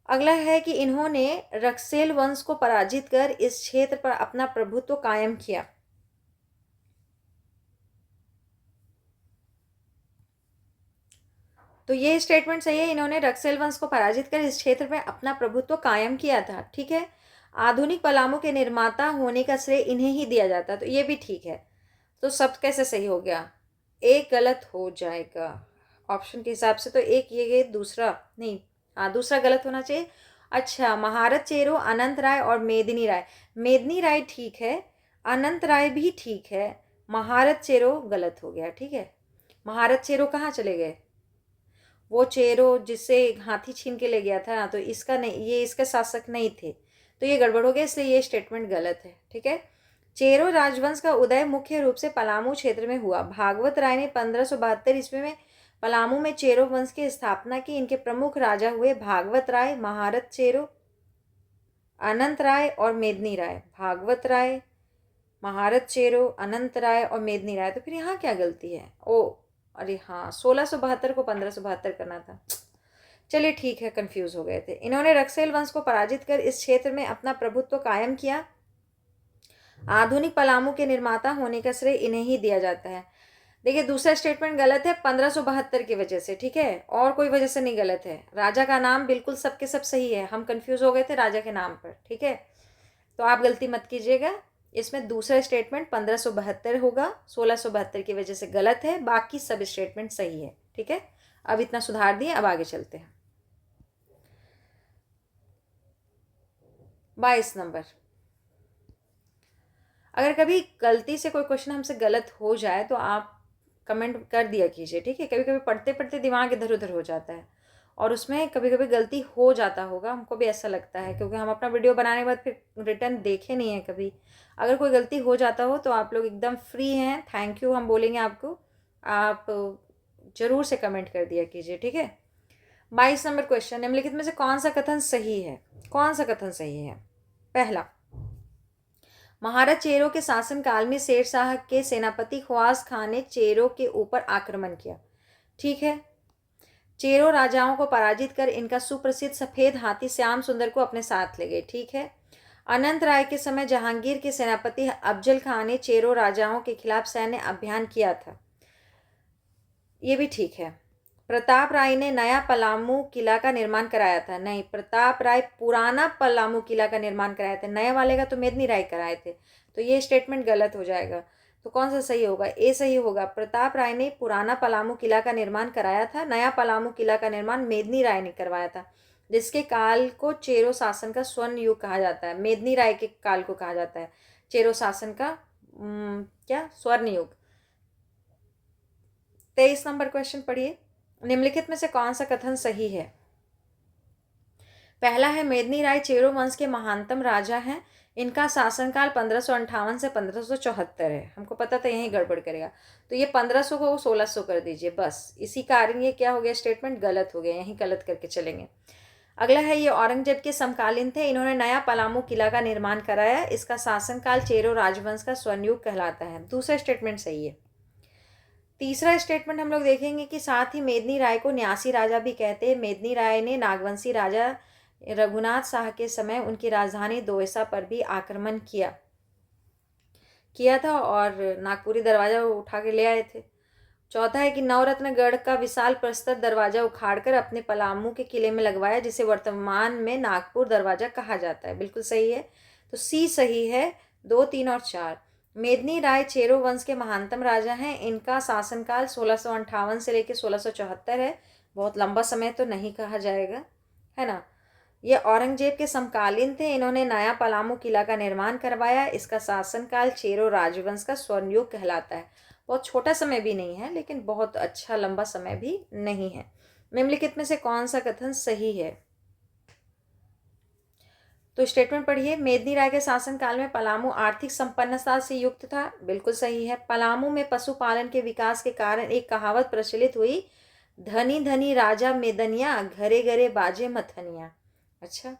अगला है कि इन्होंने रक्सेल वंश को पराजित कर इस क्षेत्र पर अपना प्रभुत्व कायम किया। तो ये स्टेटमेंट सही है, इन्होंने रक्सेल वंश को पराजित कर इस क्षेत्र में अपना प्रभुत्व कायम किया था, ठीक है। आधुनिक पलामू के निर्माता होने का श्रेय इन्हें ही दिया जाता, तो ये भी ठीक है। तो सब कैसे सही हो गया? एक गलत हो जाएगा ऑप्शन के हिसाब से, तो एक ये दूसरा नहीं, हाँ दूसरा गलत होना चाहिए। अच्छा, महारत चेरो, अनंत राय और मेदिनी राय। मेदिनी राय ठीक है, अनंत राय भी ठीक है, महारत चेरो गलत हो गया, ठीक है। महारत चेरो कहाँ चले गए? वो चेरो जिससे हाथी छीन के ले गया था ना, तो इसका नहीं, ये इसके शासक नहीं थे, तो ये गड़बड़ हो गया, इसलिए ये स्टेटमेंट गलत है, ठीक है। चेरो राजवंश का उदय मुख्य रूप से पलामू क्षेत्र में हुआ। भागवत राय ने 1572 ईस्वी में पलामू में चेरो वंश की स्थापना की। इनके प्रमुख राजा हुए भागवत राय, महारत चेरो, अनंत राय और मेदिनी राय। भागवत राय, महारत चेरो, अनंत राय और मेदिनी राय। तो फिर यहाँ क्या गलती है? ओ अरे हाँ, 1672 को 1572 करना था। चलिए ठीक है, कंफ्यूज हो गए थे। इन्होंने रक्सेल वंश को पराजित कर इस क्षेत्र में अपना प्रभुत्व कायम किया। आधुनिक पलामू के निर्माता होने का श्रेय इन्हें ही दिया जाता है। देखिए दूसरा स्टेटमेंट गलत है 1572 की वजह से, ठीक है, और कोई वजह से नहीं गलत है। राजा का नाम बिल्कुल सबके सब सही है, हम कंफ्यूज हो गए थे राजा के नाम पर, ठीक है। तो आप गलती मत कीजिएगा, इसमें दूसरा स्टेटमेंट 1572 होगा, 1672 की वजह से गलत है, बाकी सब स्टेटमेंट सही है, ठीक है। अब इतना सुधार दिए, अब आगे चलते हैं। 22 नंबर। अगर कभी गलती से कोई क्वेश्चन हमसे गलत हो जाए तो आप कमेंट कर दिया कीजिए, ठीक है। कभी कभी पढ़ते पढ़ते दिमाग इधर उधर हो जाता है और उसमें कभी कभी गलती हो जाता होगा, हमको भी ऐसा लगता है, क्योंकि हम अपना वीडियो बनाने के बाद फिर रिटर्न देखे नहीं है कभी। अगर कोई गलती हो जाता हो तो आप लोग एकदम फ्री हैं, थैंक यू हम बोलेंगे आपको, आप ज़रूर से कमेंट कर दिया कीजिए, ठीक है। 22 नंबर क्वेश्चन, निम्नलिखित में से कौन सा कथन सही है? कौन सा कथन सही है? पहला, महाराज चेरो के शासनकाल में शेर शाह के सेनापति ख्वास खान ने चेरो के ऊपर आक्रमण किया, ठीक है। चेरो राजाओं को पराजित कर इनका सुप्रसिद्ध सफेद हाथी श्याम सुंदर को अपने साथ ले गए, ठीक है। अनंत राय के समय जहांगीर के सेनापति अफजल खान ने चेरो राजाओं के खिलाफ सैन्य अभियान किया था, ये भी ठीक है। प्रताप राय ने नया पलामू किला का निर्माण कराया था, नहीं, प्रताप राय पुराना पलामू किला का निर्माण कराया था, नए वाले का तो मेदिनी राय कराए थे, तो ये स्टेटमेंट गलत हो जाएगा। तो कौन सा सही होगा? ए सही होगा, प्रताप राय ने पुराना पलामू किला का निर्माण कराया था, नया पलामू किला का निर्माण मेदिनी राय ने करवाया था, जिसके काल को चेरो शासन का स्वर्ण युग कहा जाता है। मेदिनी राय के काल को कहा जाता है चेरो शासन का क्या स्वर्ण युग। 23 नंबर क्वेश्चन पढ़िए, निम्नलिखित में से कौन सा कथन सही है? पहला है मेदिनी राय चेरो वंश के महानतम राजा हैं, इनका शासनकाल 1558 से 1574 है। हमको पता था यही गड़बड़ करेगा, तो ये 1500 को 1600 कर दीजिए बस। इसी कारण ये क्या हो गया, स्टेटमेंट गलत हो गया, यहीं गलत करके चलेंगे। अगला है, ये औरंगजेब के समकालीन थे। इन्होंने नया पलामू किला का निर्माण कराया। इसका शासनकाल चेरो राजवंश का स्वर्णयुग कहलाता है। दूसरा स्टेटमेंट सही है। तीसरा स्टेटमेंट हम लोग देखेंगे कि साथ ही मेदिनी राय को न्यासी राजा भी कहते हैं। मेदिनी राय ने नागवंशी राजा रघुनाथ शाह के समय उनकी राजधानी दोयसा पर भी आक्रमण किया था और नागपुरी दरवाजा उठा के ले आए थे। चौथा है कि नवरत्नगढ़ का विशाल प्रस्तर दरवाजा उखाड़कर अपने पलामू के किले में लगवाया, जिसे वर्तमान में नागपुर दरवाजा कहा जाता है। बिल्कुल सही है, तो सी सही है। 2, 3 और 4। मेदिनी राय चेरो वंश के महानतम राजा हैं। इनका शासनकाल 1658 से लेकर 1674 है। बहुत लंबा समय तो नहीं कहा जाएगा, है ना। ये औरंगजेब के समकालीन थे। इन्होंने नया पलामू किला का निर्माण करवाया। इसका शासनकाल चेरो राजवंश का स्वर्णयुग कहलाता है। बहुत छोटा समय भी नहीं है, लेकिन बहुत अच्छा लंबा समय भी नहीं है। निम्नलिखित में से कौन सा कथन सही है? तो स्टेटमेंट पढ़िए। मेदिनी राय के शासनकाल में पलामू आर्थिक संपन्नता से युक्त था। बिल्कुल सही है। पलामू में पशुपालन के विकास के कारण एक कहावत प्रचलित हुई, धनी धनी राजा मेदनिया, घरे घरे बाजे मथनिया। अच्छा,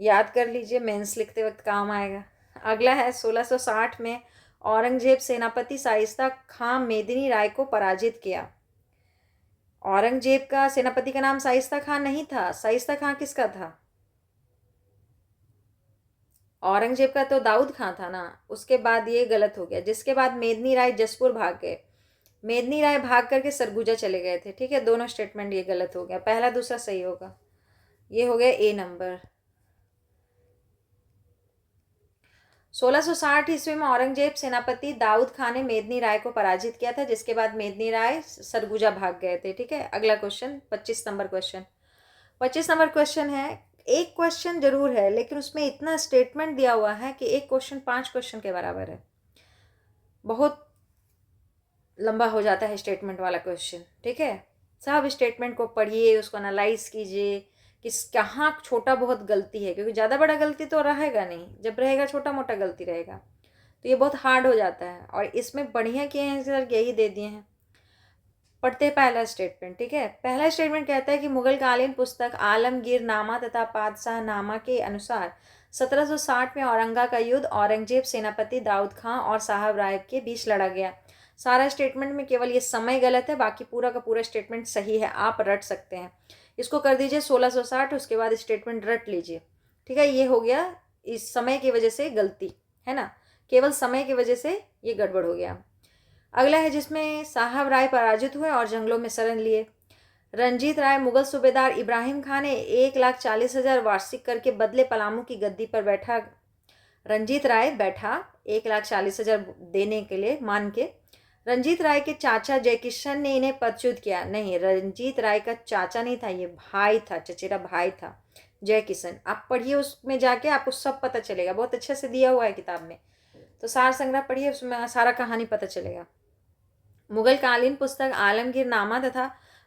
याद कर लीजिए, मेंस लिखते वक्त काम आएगा। अगला है, 1660 में औरंगजेब सेनापति शाइस्ता खां मेदिनी राय को पराजित किया। औरंगजेब का सेनापति का नाम शाइस्ता खां नहीं था। शाइस्ता खां किसका था? औरंगजेब का तो दाऊद खां था ना। उसके बाद ये गलत हो गया, जिसके बाद मेदिनी राय जसपुर भाग गए। मेदिनी राय भाग करके सरगुजा चले गए थे। ठीक है, दोनों स्टेटमेंट ये गलत हो गया। पहला दूसरा सही होगा। ये हो गया ए नंबर। 1660 ईस्वी में औरंगजेब सेनापति दाऊद खान ने मेदिनी राय को पराजित किया था, जिसके बाद मेदिनी राय सरगुजा भाग गए थे। ठीक है, अगला question 25 number question. 25 number question है, एक क्वेश्चन जरूर है लेकिन उसमें इतना स्टेटमेंट दिया हुआ है कि एक क्वेश्चन 5 क्वेश्चन के बराबर है। बहुत लंबा हो जाता है स्टेटमेंट वाला क्वेश्चन। ठीक है, सब स्टेटमेंट को पढ़िए, उसको एनालाइज कीजिए कि कहाँ छोटा बहुत गलती है, क्योंकि ज़्यादा बड़ा गलती तो रहेगा नहीं, जब रहेगा छोटा मोटा गलती रहेगा, तो ये बहुत हार्ड हो जाता है। और इसमें बढ़िया किए हैं सर, यही दे दिए हैं। पढ़ते हैं पहला स्टेटमेंट। ठीक है, पहला स्टेटमेंट कहता है कि मुगलकालीन पुस्तक आलमगीर नामा तथा पातशाह नामा के अनुसार 1760 में औरंगा का युद्ध औरंगजेब सेनापति दाऊद खां और साहब राय के बीच लड़ा गया। सारा स्टेटमेंट में केवल ये समय गलत है, बाकी पूरा का पूरा स्टेटमेंट सही है, आप रट सकते हैं। इसको कर दीजिए 1660, उसके बाद स्टेटमेंट रट लीजिए। ठीक है, ये हो गया इस समय की वजह से गलती, है ना, केवल समय की वजह से ये गड़बड़ हो गया। अगला है, जिसमें साहब राय पराजित हुए और जंगलों में शरण लिए। रंजीत राय मुगल सूबेदार इब्राहिम खान ने 1,40,000 वार्षिक करके बदले पलामू की गद्दी पर बैठा। रंजीत राय बैठा 1,40,000 देने के लिए मान के। रंजीत राय के चाचा जयकिशन ने इन्हें पदच्युत किया। नहीं, रंजीत राय का चाचा नहीं था, ये भाई था, चचेरा भाई था जयकिशन। आप पढ़िए, उसमें जाके आपको सब पता चलेगा, बहुत अच्छे से दिया हुआ है किताब में। तो सार संग्रह पढ़िए, उसमें सारा कहानी पता चलेगा। मुगलकालीन पुस्तक आलमगीर नामा तथा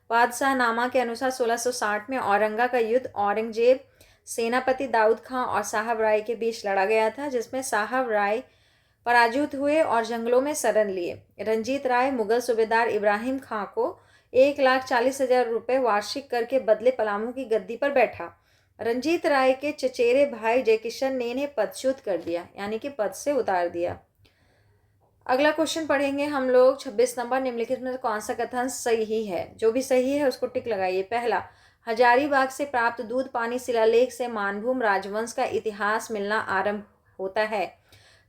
बादशाह नामा के अनुसार 1660 में औरंगा का युद्ध औरंगजेब सेनापति दाऊद खां और साहब राय के बीच लड़ा गया था, जिसमें साहब राय पराजित हुए और जंगलों में शरण लिए। रंजीत राय मुगल सूबेदार इब्राहिम खां को 1,40,000 रुपये वार्षिक करके बदले पलामू की गद्दी पर बैठा। रंजीत राय के चचेरे भाई जयकिशन ने इन्हें पदच्युत कर दिया, यानी कि पद से उतार दिया। अगला क्वेश्चन पढ़ेंगे हम लोग 26 नंबर। निम्नलिखित में कौन सा कथन सही है? जो भी सही है उसको टिक लगाइए। पहला, हजारीबाग से प्राप्त दूध पानी शिलालेख से मानभूम राजवंश का इतिहास मिलना आरंभ होता है।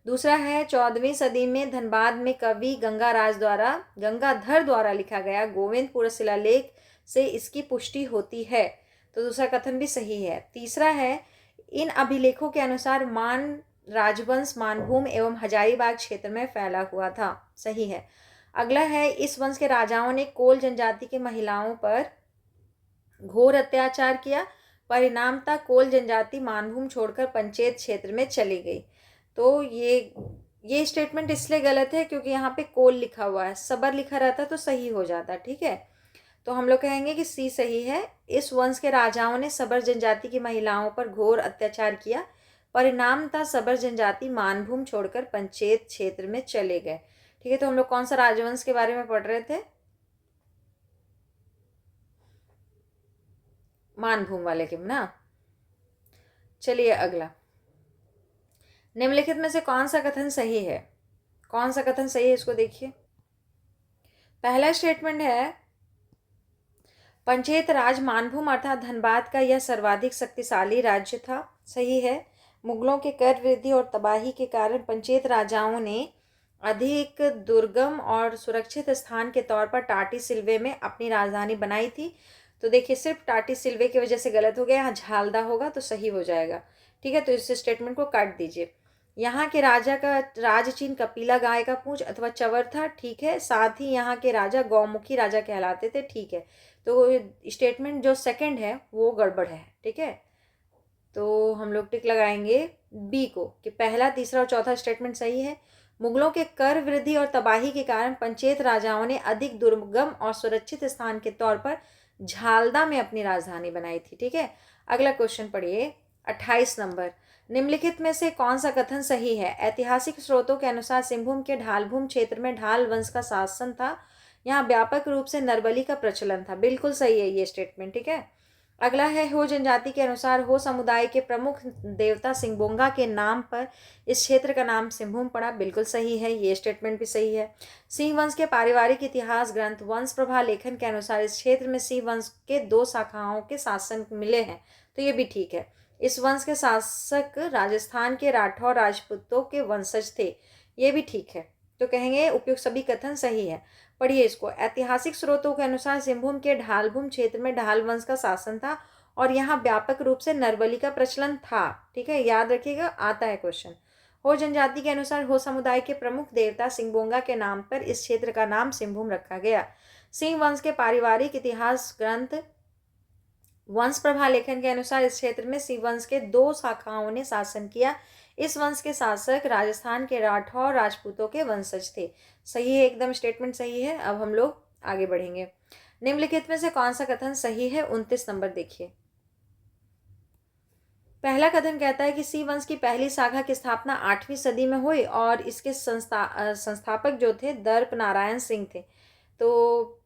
दूसरा है, 14वीं सदी में धनबाद में कवि गंगाधर द्वारा लिखा गया गोविंदपुर शिलालेख से इसकी पुष्टि होती है। तो दूसरा कथन भी सही है। तीसरा है, इन अभिलेखों के अनुसार मान राजवंश मानभूम एवं हजारीबाग क्षेत्र में फैला हुआ था। सही है। अगला है, इस वंश के राजाओं ने कोल जनजाति की महिलाओं पर घोर अत्याचार किया। परिणामतः कोल जनजाति मानभूम छोड़कर पंचेत क्षेत्र में चली गई। तो ये स्टेटमेंट इसलिए गलत है क्योंकि यहाँ पे कोल लिखा हुआ है, सबर लिखा रहता तो सही हो जाता। ठीक है, तो हम लोग कहेंगे कि सी सही है। इस वंश के राजाओं ने सबर जनजाति की महिलाओं पर घोर अत्याचार किया। परिणाम था सबर जनजाति मानभूम छोड़कर पंचेत क्षेत्र में चले गए। ठीक है, तो हम लोग कौन सा राजवंश के बारे में पढ़ रहे थे? मानभूम वाले के ना। चलिए अगला, निम्नलिखित में से कौन सा कथन सही है? कौन सा कथन सही है इसको देखिए। पहला स्टेटमेंट है, पंचेत राज मानभूम अर्थात धनबाद का यह सर्वाधिक शक्तिशाली राज्य था। सही है। मुगलों के कर वृद्धि और तबाही के कारण पंचेत राजाओं ने अधिक दुर्गम और सुरक्षित स्थान के तौर पर टाटी सिलवे में अपनी राजधानी बनाई थी। तो देखिए, सिर्फ टाटी सिलवे की वजह से गलत हो गया, यहाँ झालदा होगा तो सही हो जाएगा। ठीक है, तो इस स्टेटमेंट को काट दीजिए। यहाँ के राजा का राज चिन्ह कपिला गाय का पूंछ अथवा चवर था। ठीक है, साथ ही यहाँ के राजा गौमुखी राजा कहलाते थे। ठीक है, तो स्टेटमेंट जो सेकंड है वो गड़बड़ है। ठीक है, तो हम लोग टिक लगाएंगे बी को कि पहला, तीसरा और चौथा स्टेटमेंट सही है। मुगलों के कर वृद्धि और तबाही के कारण पंचेत राजाओं ने अधिक दुर्गम और सुरक्षित स्थान के तौर पर झालदा में अपनी राजधानी बनाई थी। ठीक है, अगला क्वेश्चन पढ़िए 28 नंबर। निम्नलिखित में से कौन सा कथन सही है? ऐतिहासिक स्रोतों के अनुसार सिंहभूम के ढालभूम क्षेत्र में ढाल वंश का शासन था। यहाँ व्यापक रूप से नरबली का प्रचलन था। बिल्कुल सही है ये स्टेटमेंट। ठीक है, अगला है, हो जनजाति के अनुसार हो समुदाय के प्रमुख देवता सिंहबोंगा के नाम पर इस क्षेत्र का नाम सिंहभूम पड़ा। बिल्कुल सही है, ये स्टेटमेंट भी सही है। सिंह वंश के पारिवारिक इतिहास ग्रंथ वंश प्रभा लेखन के अनुसार इस क्षेत्र में सिंह वंश के 2 शाखाओं के शासन मिले हैं। तो ये भी ठीक है। इस वंश के शासक राजस्थान के राठौर राजपूतों के वंशज थे। ये भी ठीक है। तो कहेंगे उपयुक्त सभी कथन सही है। पढ़िए इसको। ऐतिहासिक स्रोतों के अनुसार सिंहभूम के ढालभूम क्षेत्र में ढाल वंश का शासन था और यहाँ व्यापक रूप से नरबली का प्रचलन था। ठीक है, याद रखिएगा, आता है क्वेश्चन। हो जनजाति के अनुसार हो समुदाय के प्रमुख देवता सिंहबोंगा के नाम पर इस क्षेत्र का नाम सिंहभूम रखा गया। सिंह वंश के पारिवारिक इतिहास ग्रंथ वंश प्रभा लेखन के अनुसार इस क्षेत्र में सिंह वंश के 2 शाखाओं ने शासन किया। इस वंश के शासक राजस्थान के राठौर राजपूतों के वंशज थे। सही है, एकदम स्टेटमेंट सही है। अब हम लोग आगे बढ़ेंगे। निम्नलिखित में से कौन सा कथन सही है? 29 नंबर देखिए। पहला कथन कहता है कि सिंह वंश की पहली शाखा की स्थापना 8वीं सदी में हुई और इसके संस्थापक जो थे दर्प नारायण सिंह थे। तो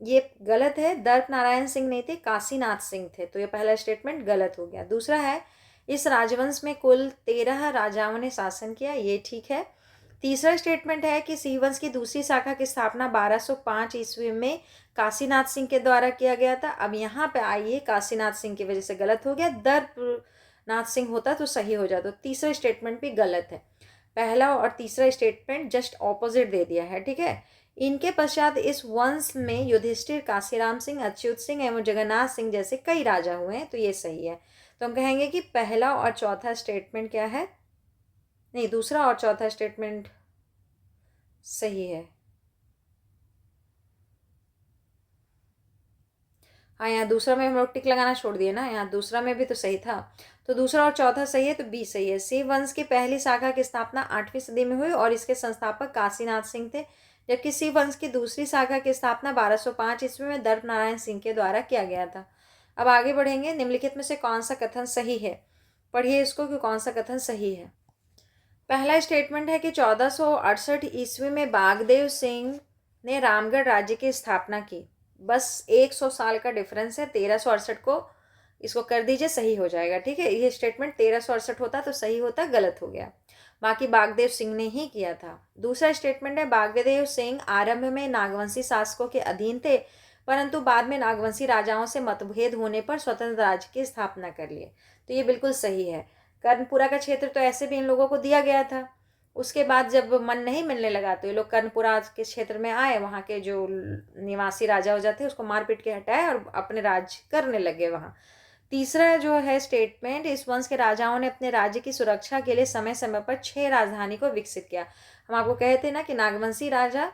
ये गलत है, दर्प नारायण सिंह नहीं थे, काशीनाथ सिंह थे। तो ये पहला स्टेटमेंट गलत हो गया। दूसरा है, इस राजवंश में कुल 13 राजाओं ने शासन किया। ये ठीक है। तीसरा स्टेटमेंट है कि सिंह वंश की दूसरी शाखा की स्थापना 1205 ईस्वी में काशीनाथ सिंह के द्वारा किया गया था। अब यहाँ पे आइए, काशीनाथ सिंह की वजह से गलत हो गया, दर्पनाथ सिंह होता तो सही हो जाता। तो तीसरा स्टेटमेंट भी गलत है। पहला और तीसरा स्टेटमेंट जस्ट ऑपोजिट दे दिया है। ठीक है, इनके पश्चात इस वंश में युधिष्ठिर, काशीराम सिंह, अच्युत सिंह एवं जगन्नाथ सिंह जैसे कई राजा हुए हैं। तो ये सही है। तो हम कहेंगे कि पहला और चौथा स्टेटमेंट क्या है? नहीं, दूसरा और चौथा स्टेटमेंट सही है। हाँ, यहाँ दूसरा में हम लोग टिक लगाना छोड़ दिए ना, यहाँ दूसरा में भी तो सही था। तो दूसरा और चौथा सही है, तो बी सही है। सिंह वंश की पहली शाखा की स्थापना 8वीं सदी में हुई और इसके संस्थापक काशीनाथ सिंह थे, जबकि सिंह वंश की दूसरी शाखा की स्थापना 1205 ईस्वी में दर्प नारायण सिंह के द्वारा किया गया था। अब आगे बढ़ेंगे। निम्नलिखित में से कौन सा कथन सही है? पढ़िए इसको कि कौन सा कथन सही है। पहला स्टेटमेंट है कि 1468 ईस्वी में बागदेव सिंह ने रामगढ़ राज्य की स्थापना की। बस 100 साल का डिफरेंस है। 1368 को इसको कर दीजिए, सही हो जाएगा। ठीक है, ये स्टेटमेंट 1368 होता तो सही होता, गलत हो गया। बाकी बागदेव सिंह ने ही किया था। दूसरा स्टेटमेंट है, बागदेव सिंह आरंभ में नागवंशी शासकों के अधीन थे, परंतु बाद में नागवंशी राजाओं से मतभेद होने पर स्वतंत्र राज्य की स्थापना कर लिए। तो ये बिल्कुल सही है। कर्णपुरा का क्षेत्र तो ऐसे भी इन लोगों को दिया गया था। उसके बाद जब मन नहीं मिलने लगा तो ये लोग कर्णपुरा के क्षेत्र में आए, वहाँ के जो निवासी राजा हो जाते उसको मार पीट के हटाए और अपने राज्य करने लगे वहाँ। तीसरा जो है स्टेटमेंट, इस वंश के राजाओं ने अपने राज्य की सुरक्षा के लिए समय समय पर 6 राजधानी को विकसित किया। हम आपको कहे थे ना कि नागवंशी राजा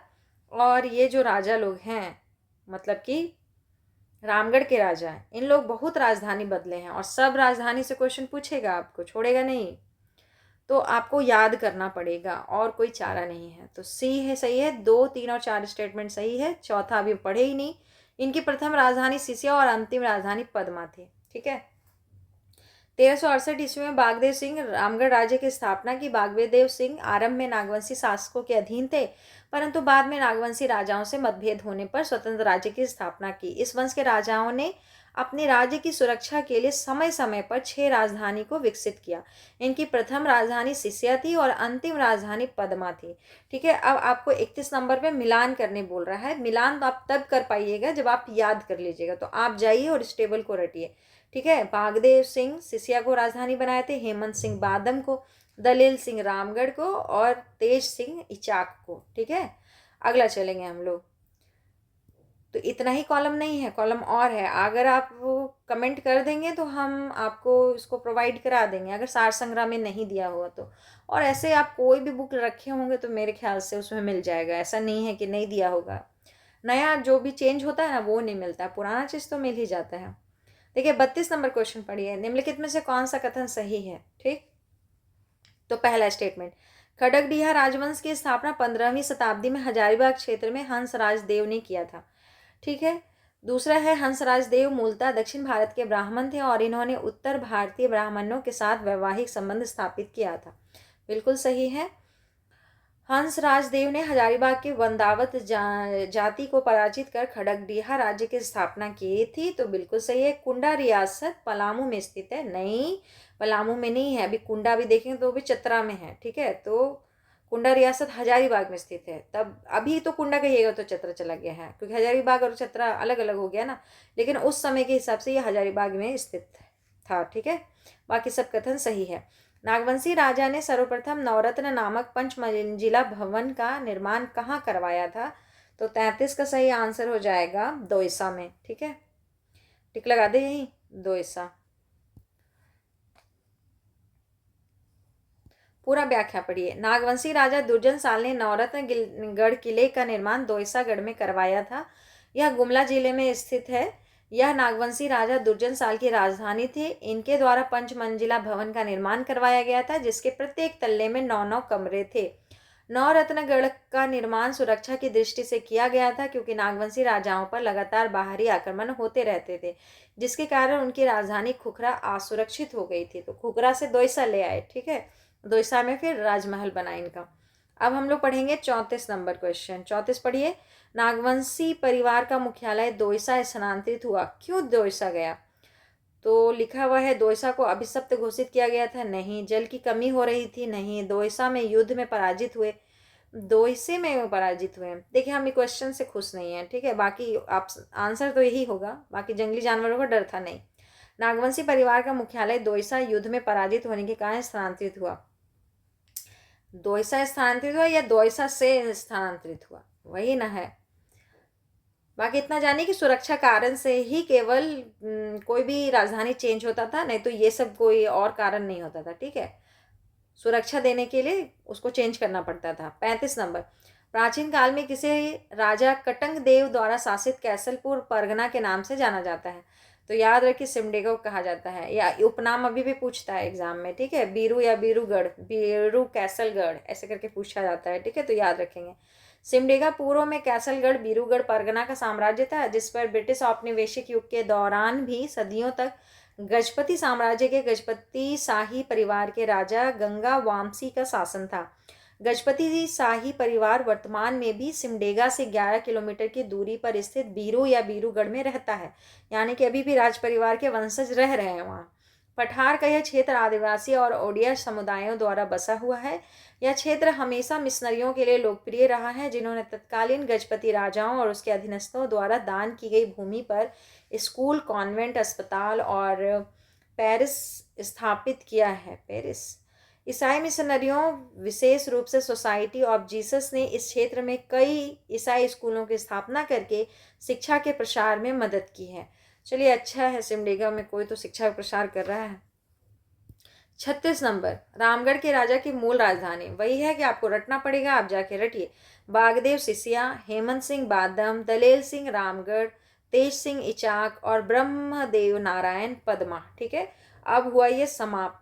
और ये जो राजा लोग हैं, मतलब कि रामगढ़ के राजा हैं, इन लोग बहुत राजधानी बदले हैं और सब राजधानी से क्वेश्चन पूछेगा, आपको छोड़ेगा नहीं। तो आपको याद करना पड़ेगा और कोई चारा नहीं है। तो सी है सही है। 2, 3 और 4 स्टेटमेंट सही है। चौथा अभी पढ़े ही नहीं। इनकी प्रथम राजधानी सिसिया और अंतिम राजधानी पद्मा थी। ठीक है, 1368 ईस्वी में बागदेव सिंह रामगढ़ राज्य की स्थापना की। बागदेव सिंह आरंभ में नागवंशी शासकों के अधीन थे, परंतु बाद में नागवंशी राजाओं से मतभेद होने पर स्वतंत्र राज्य की स्थापना की। इस वंश के राजाओं ने अपने राज्य की सुरक्षा के लिए समय समय पर 6 राजधानी को विकसित किया। इनकी प्रथम राजधानी सिसिया थी और अंतिम राजधानी पद्मा थी। ठीक है, अब आपको 31 नंबर पे मिलान करने बोल रहा है। मिलान तो आप तब कर पाइएगा जब आप याद कर लीजिएगा, तो आप जाइए और इस टेबल को रटिए। ठीक है, बागदेव सिंह सिसिया को राजधानी बनाए थे, हेमंत सिंह बादम को, दलेल सिंह रामगढ़ को और तेज सिंह इचाक को। ठीक है, अगला चलेंगे हम लोग। तो इतना ही कॉलम नहीं है, कॉलम और है। अगर आप वो कमेंट कर देंगे तो हम आपको इसको प्रोवाइड करा देंगे, अगर सार संग्रह में नहीं दिया हुआ तो। और ऐसे आप कोई भी बुक रखे होंगे तो मेरे ख्याल से उसमें मिल जाएगा, ऐसा नहीं है कि नहीं दिया होगा। नया जो भी चेंज होता है ना वो नहीं मिलता, पुराना चीज़ तो मिल ही जाता है। देखिए 32 नंबर क्वेश्चन पढ़िए, निम्नलिखित में से कौन सा कथन सही है। ठीक, तो पहला स्टेटमेंट, खड़गडीहा राजवंश की स्थापना 15वीं शताब्दी में हजारीबाग क्षेत्र में हंसराज देव ने किया था। ठीक है, दूसरा है हंसराज देव मूलतः दक्षिण भारत के ब्राह्मण थे और इन्होंने उत्तर भारतीय ब्राह्मणों के साथ वैवाहिक संबंध स्थापित किया था। बिल्कुल सही है। हंसराज देव ने हजारीबाग के वंदावत जाति को पराजित कर खड़गडीहा राज्य की स्थापना की थी, तो बिल्कुल सही है। कुंडा रियासत पलामू में स्थित है, नहीं पलामू में नहीं है, अभी कुंडा भी देखेंगे तो भी चतरा में है। ठीक है, तो कुंडा रियासत हजारीबाग में स्थित है। तब अभी तो कुंडा कहिएगा तो चतरा चला गया है, क्योंकि हजारीबाग और चतरा अलग अलग हो गया ना, लेकिन उस समय के हिसाब से ये हजारीबाग में स्थित था। ठीक है, बाकी सब कथन सही है। नागवंशी राजा ने सर्वप्रथम नवरत्न नामक पंचमंजिला भवन का निर्माण कहाँ करवाया था, तो 33 का सही आंसर हो जाएगा दोयसा में। ठीक है, टिक लगा दे यही, दोयसा। पूरा व्याख्या पढ़िए। नागवंशी राजा दुर्जन साल ने नवरत्नगढ़ किले का निर्माण दोयसागढ़ में करवाया था। यह गुमला जिले में स्थित है। यह नागवंशी राजा दुर्जन साल की राजधानी थी। इनके द्वारा पंचमंजिला भवन का निर्माण करवाया गया था, जिसके प्रत्येक तल्ले में 9-9 कमरे थे। नवरत्नगढ़ का निर्माण सुरक्षा की दृष्टि से किया गया था, क्योंकि नागवंशी राजाओं पर लगातार बाहरी आक्रमण होते रहते थे, जिसके कारण उनकी राजधानी खुखरा असुरक्षित हो गई थी। तो खुखरा से दोयसा ले आए। ठीक है, दोयसा में फिर राजमहल बना इनका। अब हम लोग पढ़ेंगे 34 नंबर क्वेश्चन। 34 पढ़िए। नागवंशी परिवार का मुख्यालय दोयसा स्थानांतरित हुआ, क्यों दोयसा गया, तो लिखा हुआ है दोयसा को अभिशप्त घोषित किया गया था, नहीं। जल की कमी हो रही थी, नहीं। दोयसा में युद्ध में पराजित हुए, दोयसे में पराजित हुए। देखिए हम क्वेश्चन से खुश नहीं है। ठीक है, बाकी आप आंसर तो यही होगा, बाकी जंगली जानवरों का डर था, नहीं। नागवंशी परिवार का मुख्यालय दोयसा युद्ध में पराजित होने के कारण स्थानांतरित हुआ। दोयसा स्थानांतरित हुआ या दोयसा से स्थानांतरित हुआ, वही ना है। बाकी इतना जानिए कि सुरक्षा कारण से ही केवल कोई भी राजधानी चेंज होता था, नहीं तो ये सब कोई और कारण नहीं होता था। ठीक है, सुरक्षा देने के लिए उसको चेंज करना पड़ता था। 35 नंबर, प्राचीन काल में किसे राजा कटंग देव द्वारा शासित कैसलपुर परगना के नाम से जाना जाता है, तो याद रखिए सिमडेगा कहा जाता है, या उपनाम अभी भी पूछता है एग्जाम में। ठीक है, बीरू या बीरूगढ़, बीरू कैसलगढ़ ऐसे करके पूछा जाता है। ठीक है, तो याद रखेंगे। सिमडेगा पूर्व में कैसलगढ़ बीरूगढ़ परगना का साम्राज्य था, जिस पर ब्रिटिश औपनिवेशिक युग के दौरान भी सदियों तक गजपति साम्राज्य के गजपति शाही परिवार के राजा गंगा वामसी का शासन था। गजपति शाही परिवार वर्तमान में भी सिमडेगा से 11 किलोमीटर की दूरी पर स्थित बीरू या बीरूगढ़ में रहता है, यानी कि अभी भी राज परिवार के वंशज रह रहे हैं वहाँ। पठार का यह क्षेत्र आदिवासी और ओडिया समुदायों द्वारा बसा हुआ है। यह क्षेत्र हमेशा मिशनरियों के लिए लोकप्रिय रहा है, जिन्होंने तत्कालीन गजपति राजाओं और उसके अधीनस्थों द्वारा दान की गई भूमि पर स्कूल, कॉन्वेंट, अस्पताल और पेरिस स्थापित किया है। पेरिस। ईसाई मिशनरियों, विशेष रूप से सोसाइटी ऑफ जीसस ने इस क्षेत्र में कई ईसाई स्कूलों की स्थापना करके शिक्षा के प्रसार में मदद की है। चलिए अच्छा है, सिमडेगा में कोई तो शिक्षा का प्रसार कर रहा है। 36 नंबर, रामगढ़ के राजा की मूल राजधानी, वही है कि आपको रटना पड़ेगा, आप जाके रटिए। बागदेव सिसिया, हेमंत सिंह बादम, दलेल सिंह रामगढ़, तेज सिंह इचाक और ब्रह्मदेव नारायण पद्मा। ठीक है, अब हुआ ये समाप्त।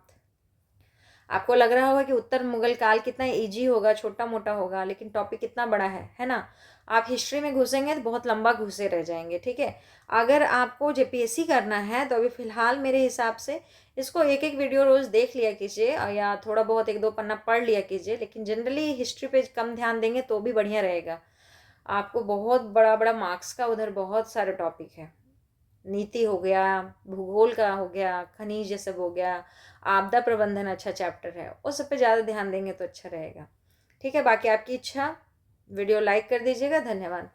आपको लग रहा होगा कि उत्तर मुगल काल कितना इजी होगा, छोटा मोटा होगा, लेकिन टॉपिक कितना बड़ा है ना। आप हिस्ट्री में घुसेंगे तो बहुत लंबा घुसे रह जाएंगे, ठीक है। अगर आपको जेपीएससी करना है तो अभी फ़िलहाल मेरे हिसाब से इसको एक एक वीडियो रोज़ देख लिया कीजिए, या थोड़ा बहुत एक दो पन्ना पढ़ लिया कीजिए, लेकिन जनरली हिस्ट्री पे कम ध्यान देंगे तो भी बढ़िया रहेगा। आपको बहुत बड़ा बड़ा मार्क्स का उधर बहुत सारे टॉपिक है। नीति हो गया, भूगोल का हो गया, खनिज ये सब हो गया, आपदा प्रबंधन अच्छा चैप्टर है, उस सब पे ज़्यादा ध्यान देंगे तो अच्छा रहेगा, ठीक है। बाकी आपकी इच्छा। वीडियो लाइक कर दीजिएगा। धन्यवाद।